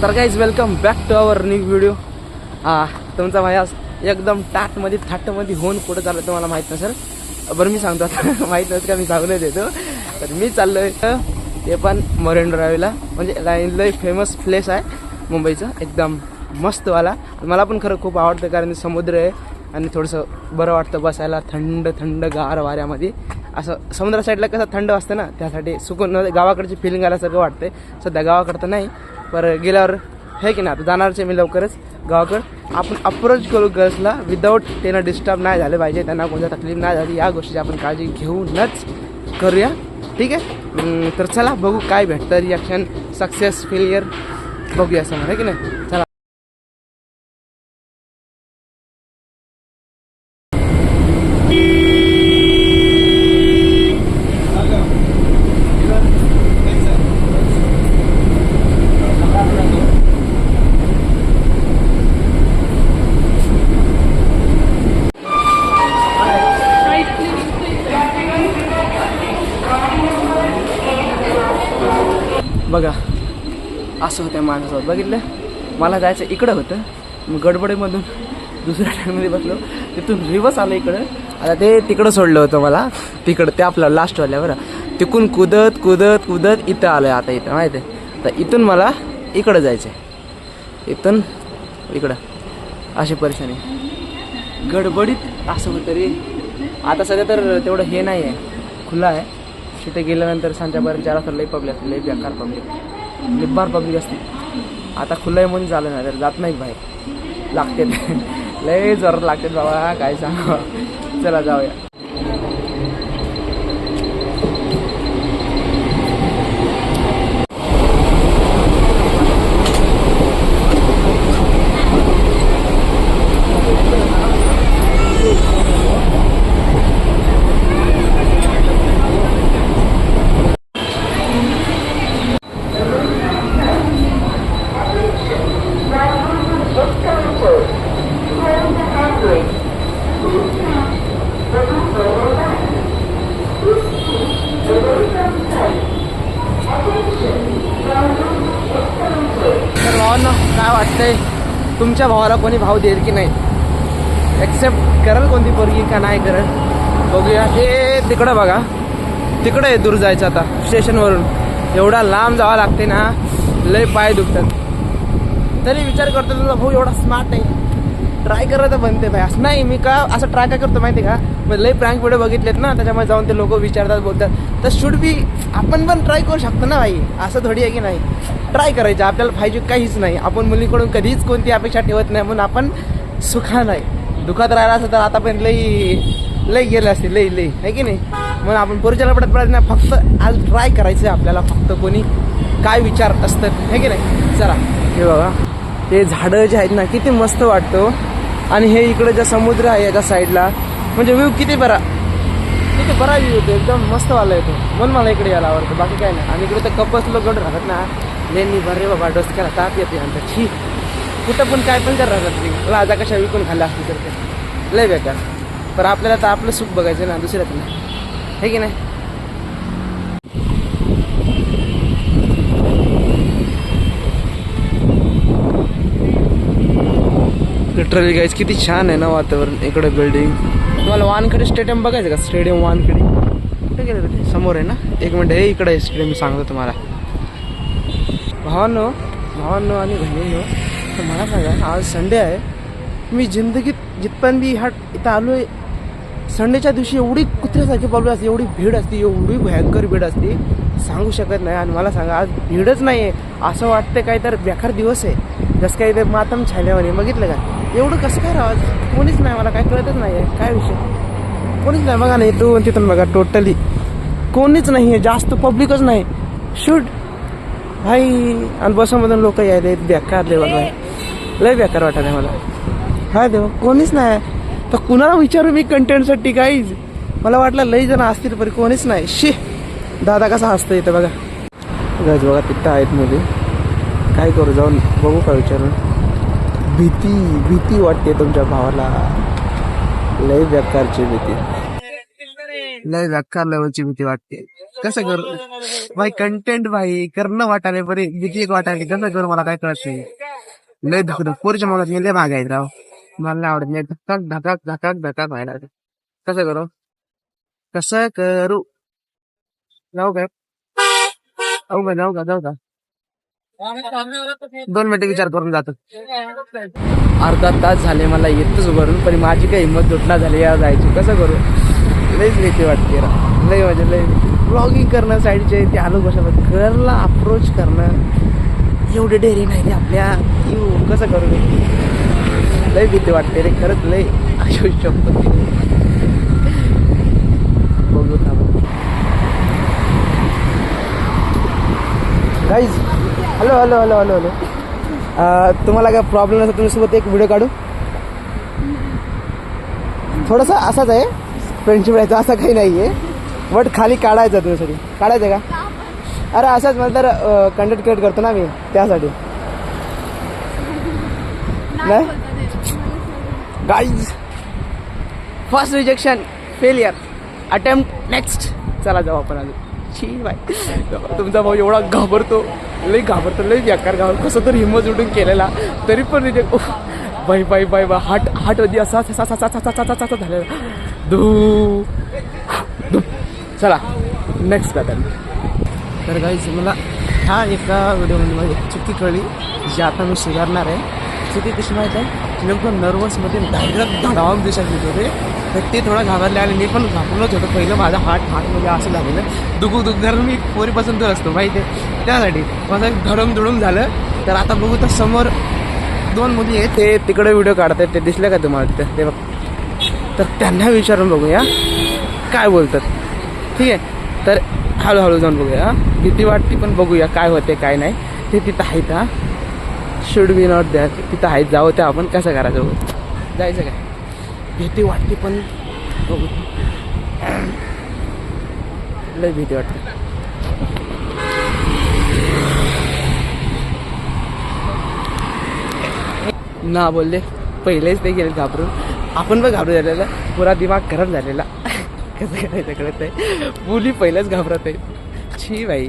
तर guys welcome back to our new video. तुमचा भाई आज एकदम टाटमध्ये थाटमध्ये होऊन कुठं चाललं तुम्हाला माहीत नसेल. बरं मी सांगतो आता माहीत नसेल का मी सांगून देतो. तर मी चाललो आहे ते पण मरीन ड्राईव्हला, म्हणजे लय फेमस प्लेस आहे मुंबईचं, एकदम मस्तवाला. मला पण खरं खूप आवडतं कारण समुद्र आहे आणि थोडंसं बरं वाटतं बसायला थंड थंड गार वाऱ्यामध्ये. असं समुद्र साईडला कसं थंड असतं ना, त्यासाठी सुकून गावाकडची फिलिंग आल्यासारखं वाटते. सध्या गावाकडं तर नाही, पर गेल्यावर हे की ना, आता जाणारच आहे मी लवकरच गावाकडं. आपण अप्रोच करू गर्ल्सला विदाऊट त्यांना डिस्टर्ब नाही झालं पाहिजे, त्यांना कोणत्या तकलीफ नाही झाली, या गोष्टीची आपण काळजी घेऊनच करूया. ठीक आहे, तर चला बघू काय भेटतं रिॲक्शन, सक्सेस फेलियर बघूया समोर, आहे की नाही. चला बघा, असं होतं माणसासोबत. बघितलं, मला जायचं इकडं होतं, मग गडबडीमधून दुसऱ्या ट्रेनमध्ये बसलो, तिथून रिवर्स आलं इकडं. आता ते तिकडं सोडलं होतं मला, तिकडं ते आपलं लास्ट वाल्यावर, तिकडून कुदत कुदत कुदत इथं आलं आहे. आता इथं माहिती आहे, तर इथून मला इकडं जायचं आहे, इथून इकडं अशी परेशानी. गडबडीत असं होतं रे. आता सध्या तर तेवढं हे नाही आहे, खुलं आहे. तिथे गेल्यानंतर सांच्यापर्यंत 4 वाजता लई पब्लिक असते, लई बेकार पब्लिक, निब्बार पब्लिक असते. आता खुलं आहे म्हणून झालं नाही तर जात नाही बाहेर, लागते लई जोरात लागते बाबा, काय सांगा. चला जाऊया. काय वाटतंय, तुमच्या भावाला कोणी भाव देईल की नाही, ॲक्सेप्ट करेल कोणती पोरगी का नाही करेल, बघूया. हे तिकडं बघा, तिकडं आहे दूर जायचं. आता स्टेशनवरून एवढा लांब जावं लागते ना, लय पाय दुखतात. तरी विचार करतो तुझा भाऊ एवढा स्मार्ट आहे, ट्राय करायचं बनते भाई. असं नाही, मी का असं ट्राय काय करतो माहिती आहे का, मग लय प्रँक व्हिडिओ बघितलेत ना, त्याच्यामुळे जाऊन ते लोक विचारतात बोलतात, तर शुड बी आपण पण ट्राय करू शकतो ना भाई. असं थोडी आहे की नाही, ट्राय करायचं. आपल्याला पाहिजे काहीच नाही, आपण मुलीकडून कधीच कोणती अपेक्षा ठेवत नाही, म्हणून आपण सुखा नाही दुखात राहिला असं तर आतापर्यंत लई गेलं असते, लई आहे की नाही. म्हणून आपण पोरीच्याला पडत नाही, फक्त आज ट्राय करायचं आहे आपल्याला. फक्त कोणी काय विचार असतं, आहे की नाही. चला, हे बघा, हे झाडं जे आहेत ना, किती मस्त वाटतं. आणि हे इकडे जे समुद्र आहे याच्या साईडला, म्हणजे व्ह्यू किती बरा व्ह्यू होतो, एकदम मस्त वाला येतो. म्हणून मला इकडे यायला आवडतं, बाकी काय नाही. आणि इकडे तर कपस लोक राहतात ना, लेनी भररे बाबा, डोसक्याला ताप येते नंतर. ठीक, कुठं पण काय पण कर राहतात ती राजा कशा विकून खाल्ला असते तर ते लय बेकार. पण आपल्याला तर आपलं सुख बघायचं ना, दुसऱ्यात नाही, हे की नाही. लिटरली गाईज किती छान आहे ना वातावरण. इकडे बिल्डिंग. तुम्हाला वानखेडे स्टेडियम बघायचं का, स्टेडियम वानखेडे कुठे गेलं ते, समोर आहे ना. एक मिनटं, हे इकडे आहे स्टेडियम, सांगतो तुम्हाला. भावांनो आणि बहिणींनो, तर मला सांगा, आज संडे आहे. मी जिंदगीत जिथपर्यंत बी इथं आलो आहे, संडेच्या दिवशी एवढी कुत्र्यासारखी प्रॉब्लेम असते, एवढी भीड असते, एवढी भयंकर भीड असते, सांगू शकत नाही. आणि मला सांगा, आज भीडच नाही आहे, असं वाटतं काय तर बेकार दिवस आहे, जसं काही ते मातम छाल्यावानी. बघितलं का एवढं कसं काय राहावं, कोणीच नाही, मला काय कळतच नाही आहे काय विषय, कोणीच नाही. बघा ना, इथून तिथून बघा, टोटली कोणीच नाही आहे, जास्त पब्लिकच नाही. शूट भाई, आणि बसमधून लोक यायले, बेकार लेवल भाई, लय बेकार वाटत आहे मला. हा देव, कोणीच नाही. तर कुणाला विचारू मी कंटेंटसाठी, काहीच. मला वाटलं लई जण असतील, पण कोणीच नाही. शी, दादा कसा हसतं इथं बघा. गज बघा, तिथं आहेत मुली. काय करू, जाऊन बघू का विचारून. भीती वाटते तुमच्या भावाला, लई बेकारची भीती. लय बेकार लेवलची भीती वाटते. कसं करू भाई कंटेंट भाई करणं वाटाले बरे भीती एक वाटायली कसं करू मला काय कळत नाही. लय धकधक पोरीच्या मनात मी लय मागायत राव मला नाही आवडत नाही धकाक धकाक धकाक धकाक व्हायला लागले. कसं करू जाऊ काय जाऊ का 2 मिनिटं विचार करून जातो. अर्धा तास झाले मला येतच उभारून पण माझी काही हिंमत दुटला झाली या जायची. कसं करू लईच भीती वाटते लई म्हणजे लई ब्लॉगिंग करणं साईडचे ते आलो कशा घरला अप्रोच करणं एवढे डेअरी नाही रे आपल्या कसं करू लई भीती वाटते रे खरंच लई असू शकतो. बघू गाईज हॅलो तुम्हाला काय प्रॉब्लेम नसेल तुमच्यासोबत एक व्हिडिओ काढू. थोडासा असाच आहे फ्रेंडशिप राहायचा असं काही नाही आहे बट खाली काढायचं तुझ्यासाठी. काढायचं का अरे असंच मला तर कंटेंट क्रिएट करतो ना मी त्यासाठी. नाही guys first rejection failure attempt next. चला जाऊ आपण अजून. छी बाय तुमचा भाऊ एवढा घाबरतो लई बेकार घाबर कसं तर हिंमत उडून केलेला तरी पण रिजेक्ट. बाई हाट होती असा झालेला धू. चला नेक्स्ट पॅटर्न. तर गाईज मला ह्या एका व्हिडिओमध्ये माझी चुकी कळली जी आता मी सुधारणार आहे. चुकी कशी माहीत आहे नेमकं नर्वसमध्ये डायरेक्ट धडावून दिसत होते तर ते थोडं घाबरले आणि मी पण घाबरलोच होतो. पहिलं माझा हार्टमध्ये असं झालेलं दुखू कारण मी पोरीपासून दूर असतो माहिती आहे त्यासाठी माझं एक धडम झालं. तर आता बघू तर समोर 2 मुली आहेत ते तिकडे व्हिडिओ काढतात ते दिसले का तुम्हाला तिथं ते बघ. तर त्यांना विचारून बघूया काय बोलतात. ठीक आहे तर हळूहळू जाऊन बघूया. भीती वाटते पण बघूया काय होते काय नाही. ते तिथं आहेत हा शुड बी नॉट द्या तिथं आहेत जाऊ त्या आपण कसं करायचं बघू जायचं काय. भीती वाटते पण बघू लय भीती वाटते. ना बोलले पहिलेच ते गेले घाबरून आपण पण घाबरून झालेला पुरा दिमाग खराब झालेला. कसं करायचं कळत नाही मुली पहिलेच घाबरत आहेत. छी बाई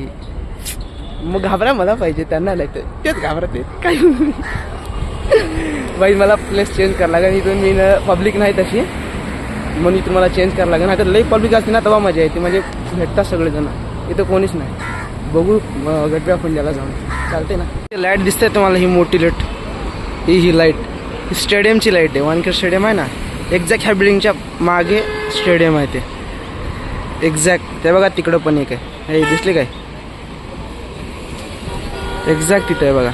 मग घाबरा मला पाहिजे त्यांना नाही तर तेच घाबरत आहेत काय. बाई मला प्लेस चेंज करावं लागेल इथून मी पब्लिक नाही तशी म्हणून इथून मला चेंज करावं लागेल. नाही तर लई पब्लिक असते ना तेव्हा मजा येते म्हणजे भेटतात सगळेजण. इथं कोणीच नाही. बघू गटव्या पुंजाला जाऊन चालते ना. लाईट दिसते तुम्हाला ही मोठी लाईट ही लाईट स्टेडियमची लाईट आहे. वानखेड स्टेडियम आहे ना एक्झॅक्ट ह्या बिल्डिंगच्या मागे स्टेडियम आहे ते एक्झॅक्ट. ते बघा तिकडं पण एक आहे हे दिसले काय एक्झॅक्ट तिथं आहे बघा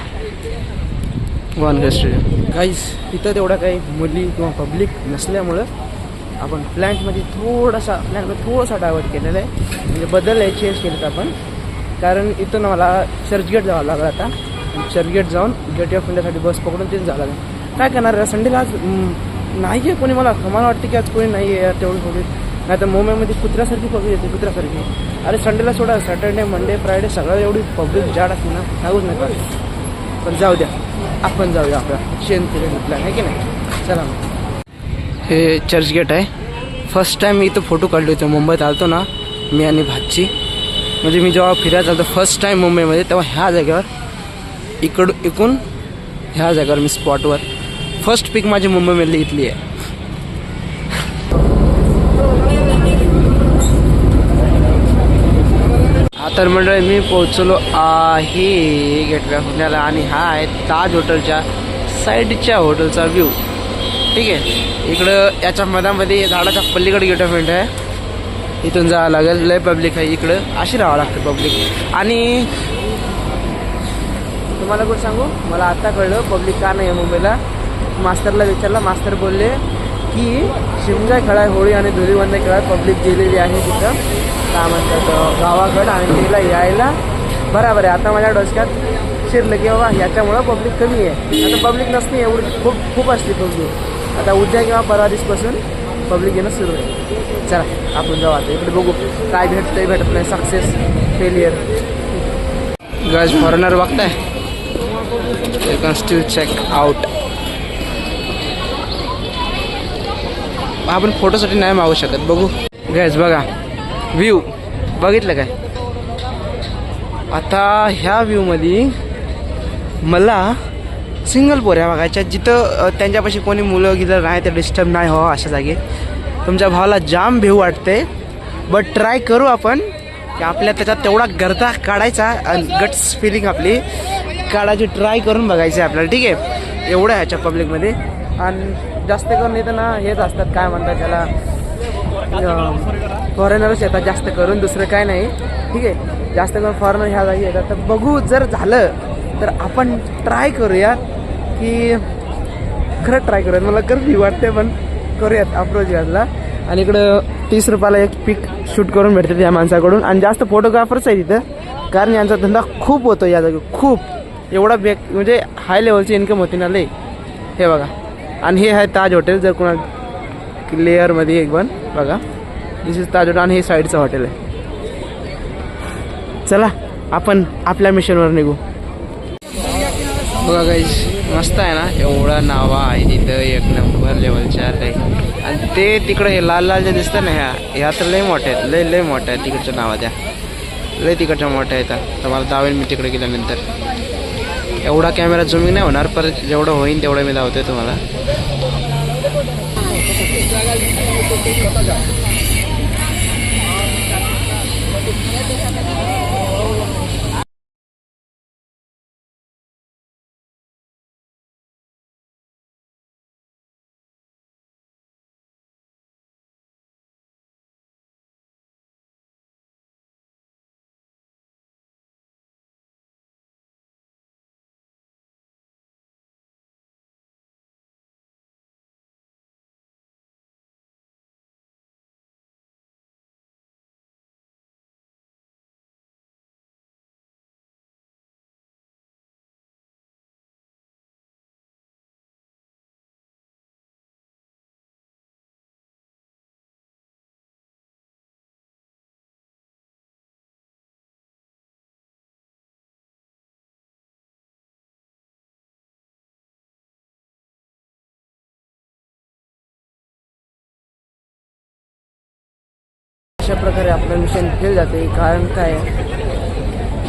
वानखेड स्टेडियम. काहीच तिथं तेवढा काही मुली किंवा पब्लिक नसल्यामुळं आपण प्लॅन्टमध्ये थोडासा डायव्हर्ट केलेला आहे म्हणजे बदल आहे चेंज केलं तर आपण. कारण इथून मला चर्चगेट जावं लागलं आता. चर्चगेट जाऊन गेट ऑफ इंडियासाठी बस पकडून तिथे जावं लागेल. काय करणार संडेला आज नाही आहे कोणी. मला वाटतं की आज कोणी नाही आहे तेवढी पब्लिक. नाही तर मुंबईमध्ये कुत्र्यासारखी पब्लिक येते कुत्र्यासारखी. अरे संडेला सोडा सॅटर्डे मंडे फ्रायडे सगळं एवढी पब्लिक जाड असते ना सांगूच नाही. पण जाऊ द्या आपण जाऊया आपला चेंज केलेलं प्लॅन आहे की नाही. चला हे चर्चगेट आहे. फर्स्ट टाईम मी इथं फोटो काढले होते मुंबईत आलतो ना मी आणि भाची. म्हणजे मी जेव्हा फिरायला आलतो फर्स्ट टाईम मुंबईमध्ये तेव्हा ह्या जागेवर इकून ह्या जागेवर मी स्पॉटवर फर्स्ट पिक माझी मुंबईमधली इथली आहे. तर मंडळी मी पोहोचलो आहे गेटवे ऑफ इंडियाला आणि हा आहे ताज हॉटेलच्या साईडच्या हॉटेलचा व्ह्यू. ठीक आहे इकडं याच्या मधामध्ये झाडाच्या पलीकडे गेट ऑफ इंडिया आहे. इथून जावं लागेल. लय पब्लिक आहे इकडं अशी राहावं लागतं पब्लिक. आणि तुम्हाला कोण सांगू मला आता कळलं पब्लिक का नाही आहे मुंबईला. मास्तरला विचारला मास्तर बोलले की शिमगा खेळा होळी आणि धुलीवंदन खेळात पब्लिक गेलेली आहे तिथं काय म्हणतात गावाकडं आणि तिला यायला बरोबर आहे. आता माझ्या डोसक्यात शिरलं की बाबा ह्याच्यामुळं पब्लिक कमी आहे. आता पब्लिक नसते एवढी खूप असते पब्लिक. आता उद्या किंवा परवा दिवसपासून पब्लिक येणं सुरू आहे. चला आपण जाऊ आता इकडे बघू काय भेटत नाही सक्सेस फेलियर. गाइस फॉरेनर बघताय you can still check out. आपण फोटोसाठी नाही मागू शकत. बघू गाइस बघा व्ह्यू बघितलं काय. आता ह्या व्ह्यूमध्ये मला सिंगल पोऱ्या बघायच्या जिथं त्यांच्यापाशी कोणी मुलं गिलं नाही ते डिस्टर्ब नाही हो अशा जागी. तुमच्या भावाला जाम भेव वाटते बट ट्राय करू आपण की आपल्या त्याच्यात तेवढा गर्दा काढायचा आणि गट्स फिलिंग आपली काढायची ट्राय करून बघायची आपल्याला. ठीक आहे एवढं ह्याच्या पब्लिकमध्ये. आणि जास्त करून इथं ना हेच असतात काय म्हणतात त्याला फॉरेनरच येतात जास्त करून, दुसरं काय नाही. ठीक आहे जास्त करून फॉरेनर ह्या जागी येतात. तर बघू जर झालं तर आपण ट्राय करूयात की खरंच ट्राय करूयात. मला खरंच वाटते पण करूयात अप्रोच यातला. आणि इकडं 30 रुपयाला एक पिक शूट करून भेटते या माणसाकडून. आणि जास्त फोटोग्राफर्स आहे तिथं कारण यांचा धंदा खूप होतो या जागी खूप. एवढा म्हणजे हाय लेवलची इन्कम होती ना लई. हे बघा आणि हे आहे ताज हॉटेल. जर कोणा लेअरमध्ये एक पण बघा दिस इज ताज हॉटेल आणि हे साईडचं हॉटेल आहे. चला आपण आपल्या मिशनवर निघू. बघा गाईज मस्त आहे ना. एवढा नावा आहे तिथं एक नंबर लेवलच्या आहे. आणि ते तिकडं हे लाल लाल जे दिसतं ना ह्या तर लय मोठ्या आहेत. लय मोठ्या आहेत तिकडच्या नावा त्या लय तिकडच्या मोठ्या आहेत. तर मला दावेन मी तिकडे गेल्यानंतर. एवढा कॅमेरा झूमिंग नाही होणार पर जेवढं होईन तेवढं मी लावतोय तुम्हाला. अशा प्रकारे आपलं मिशन फेल जाते. कारण काय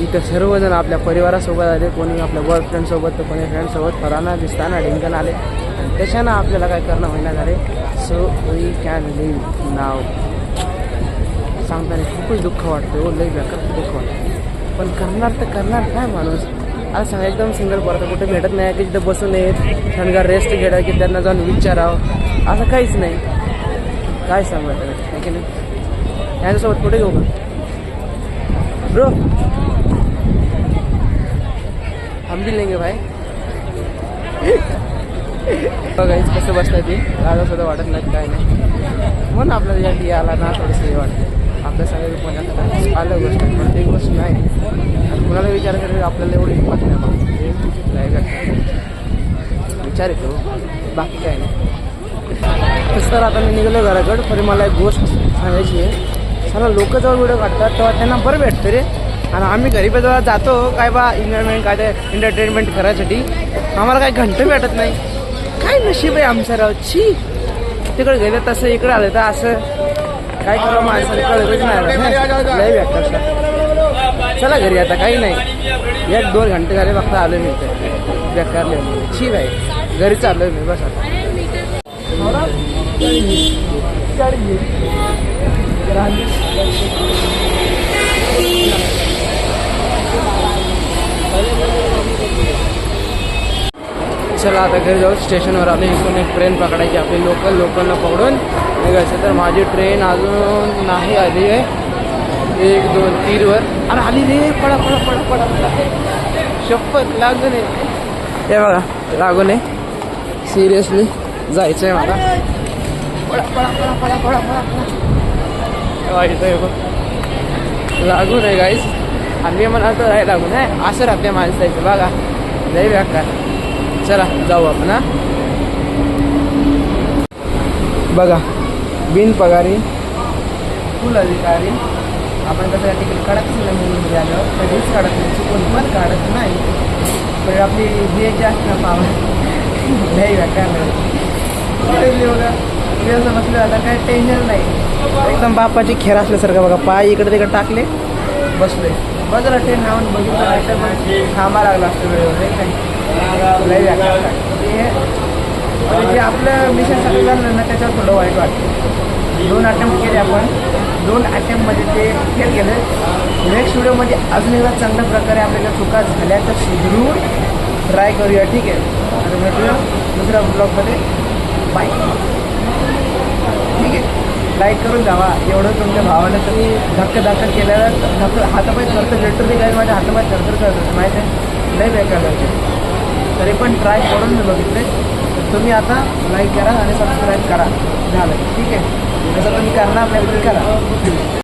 इथं सर्वजण आपल्या परिवारासोबत आले, कोणी आपल्या बॉयफ्रेंडसोबत तर कोणी फ्रेंडसोबत फराना दिसताना ढिंकन आले आणि त्याच्यानं आपल्याला काय करणं होईना झाले. सो वी कॅन लिव्ह नाव. सांगताना खूपच दुःख वाटतं हो लई बेकार दुःख वाटतं. पण करणार तर करणार काय माणूस. आता सांगा एकदम सिंगल पडतं कुठे भेटत नाही की तिथं बसून येत शणगार रेस्ट घ्यायला की त्यांना जाऊन विचारावं असं काहीच नाही. काय सांगू की नाही यांच्यासोबत कुठे घेऊ का ब्रो. हम भी लेंगे भाई. बघायच कसं बसतात ते राजा सुद्धा वाटत नाही काय नाही. म्हणून आपल्याला या आला ना थोडंसं हे वाटतं. आपल्या सगळ्या पुण्यात आलं गोष्ट पण ते गोष्ट नाही. आणि कुणाला विचार करायला आपल्याला एवढी हिंमत नाही विचार येतो बाकी काय नाही. तसं तर आता मी निघालो घराकडं तरी मला एक गोष्ट सांगायची आहे. सगळं लोक जेव्हा व्हिडिओ काढतात तेव्हा त्यांना बरं भेटतं रे. आणि आम्ही घरी जेव्हा जातो काय बा एन्जॉयमेंट काय ते एंटरटेनमेंट करायसाठी आम्हाला काही घंटे भेटत नाही. काय नशीब आहे आमचं रावची. तिकडे गेलं तसं इकडे आलं तर असं काय करावं माणसाने कळतच नाही. लय बेकार. चला घरी आता काही नाही. 1-2 घंटे झाले फक्त आलो मी इथे बेकार लिहिलं ठीक आहे. घरी चाललोय मी बस आता. चला आता घरी जाऊ. स्टेशनवर आले. इथून एक ट्रेन पकडायची आपली लोकलला पकडून निघायचं. तर माझी ट्रेन अजून नाही आली आहे. 1, 2, 3 वर अरे आली रे. पडा पडा पडा पडा पडा शपथ लागू नये. हे बघा लागू नये. सिरियसली जायचं आहे मला. पडा पडा पडा पडा पडा पडा इथं लागू नये गाईस. आणि मी म्हणाल तर लागू नये असं राहते माणसाचं बघा लय बेकार. चला जाऊ आपण. बघा बिन पगारी फुल अधिकारी. आपण कसं तिकीट काढत नाही मुलीमध्ये आल्यावर कधीच काढत नाही. चुकून पण काढत नाही. पण आपली जी जास्त ना पावर नाही बेकार बघा मी असं बसलं आता काय टेन्शन नाही. एकदम बापाची खेर असल्यासारखं बघा, पाय इकडे तिकडे टाकले, बसले. बघा ट्रेन राहून बघितलं नाही तर मग थांबा लागला असतं वेळेवर नाही. लई व्याख्या जे आपलं मिशन सगळं झालं ना त्याच्यावर थोडं वाईट वाटतं. 2 अटेम्प्ट केले आपण, 2 अटेम्प्टमध्ये ते फेल केलं. नेक्स्ट व्हिडिओमध्ये अजून एकदा चांगल्या प्रकारे आपल्याला चुका झाल्या तर सुधरून ट्राय करूया. ठीक आहे, तर भेटूया दुसऱ्या ब्लॉगमध्ये. बाय. ठीक आहे, लाईक करून जावा. एवढं तुमच्या भावानं तुम्ही धक्का केल्यावर हातापाय करतं. लिटरली काय माझ्या हातापाय करतं माहीत आहे, लई बेकार करते. तरी पण ट्राय करून मी बघितले. तुम्ही आता लाईक करा आणि सबस्क्राईब करा. झालं, ठीक आहे. जसं तुम्ही करणार नाही तरी करा.